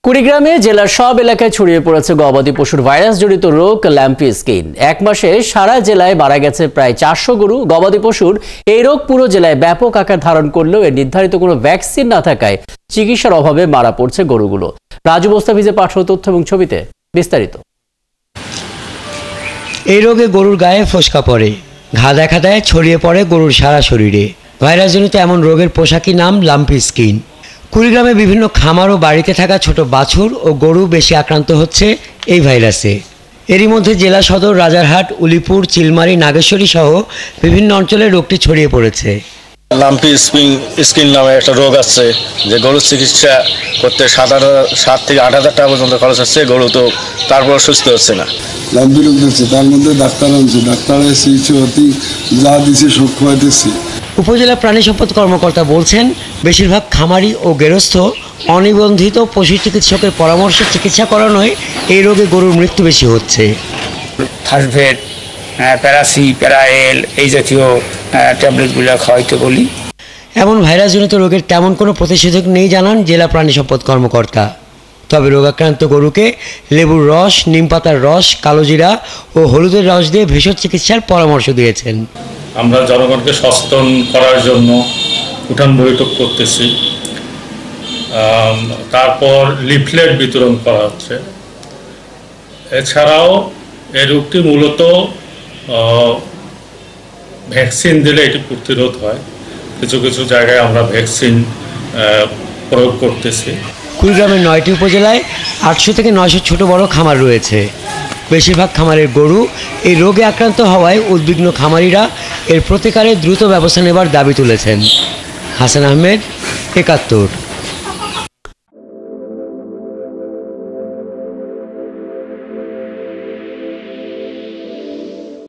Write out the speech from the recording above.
কুড়িগ্রামে জেলার সব এলাকায় ছড়িয়ে পড়েছে গবাদি পশুর ভাইরাস জড়িত রোগ ল্যাম্পি স্কিন। এক মাসে সারা জেলায় মারা গেছে প্রায় 400 গরু। গবাদি পশুর এই রোগ পুরো জেলায় ব্যাপক আকার ধারণ করলেও এর নির্ধারিত কোনো ভ্যাকসিন না থাকায় চিকিৎসার অভাবে মারা পড়ছে গরুগুলো। রাজু মোস্তাফিজের পাঠানো তথ্য এবং ছবিতে বিস্তারিত। এই রোগে গরুর গায়ে ফোসকা পড়ে, ঘা দেখা দেয়, ছড়িয়ে পড়ে গরুর সারা শরীরে। ভাইরাসজনিত এমন রোগের পোশাকি নাম ল্যাম্পি স্কিন। কুড়িগ্রামে বিভিন্ন খামার ও বাড়িতে থাকা ছোট বাছুর ও গরু বেশি আক্রান্ত হচ্ছে এই ভাইরাসে। এরই মধ্যে জেলা সদর, রাজারহাট, উলিপুর, চিলমারি, নাগেশ্বরী সহ বিভিন্ন অঞ্চলে রোগটি ছড়িয়ে পড়েছে। ল্যাম্পি স্কিন নামে একটা রোগ আছে, যে গরুর চিকিৎসা করতে 7 থেকে 8,000 টাকা পর্যন্ত খরচ হচ্ছে। গরু তো তারপর সুস্থ হচ্ছে না। ল্যাম্পি রোগ দিচ্ছে, তার মধ্যে ডাক্তার আনছে, ডাক্তারের চিকিৎসা যা দিচ্ছে সব খাওয়াইতেছি। উপজেলা প্রাণী সম্পদ কর্মকর্তা বলছেন, বেশিরভাগ খামারি ও গেরস্থ অনিবন্ধিত পশু চিকিৎসকের পরামর্শে চিকিৎসা করানোয় এই রোগে গরুর মৃত্যু বেশি হচ্ছে। থার্ভেট, প্যারাসি, প্যারাএল এই জাতীয় ট্যাবলেটগুলো খাওয়াইতে বলি। এমন ভাইরাসজনিত রোগের তেমন কোনো প্রতিষেধক নেই জানান জেলা প্রাণী সম্পদ কর্মকর্তা। তবে রোগাক্রান্ত গরুকে লেবুর রস, নিমপাতার রস, কালোজিরা ও হলুদের রস দিয়ে ভেষজ চিকিৎসার পরামর্শ দিয়েছেন। আমরা জনগণকে সচেতন করার জন্য উঠান বৈঠক করতেছি, তারপর লিফলেট বিতরণ করা হচ্ছে। এছাড়াও এই রোগটি মূলত ভ্যাকসিন দিলে এটি প্রতিরোধ হয়। কিছু কিছু জায়গায় আমরা ভ্যাকসিন প্রয়োগ করতেছি। কুড়িগ্রামের 9টি উপজেলায় 800 থেকে 900 ছোট বড় খামার রয়েছে। বেশিরভাগ খামারের গরু এই রোগে আক্রান্ত হওয়ায় উদ্বিগ্ন খামারিরা এর প্রতিকারে দ্রুত ব্যবস্থা নেবার দাবি তুলেছেন। হাসান আহমেদ, 71।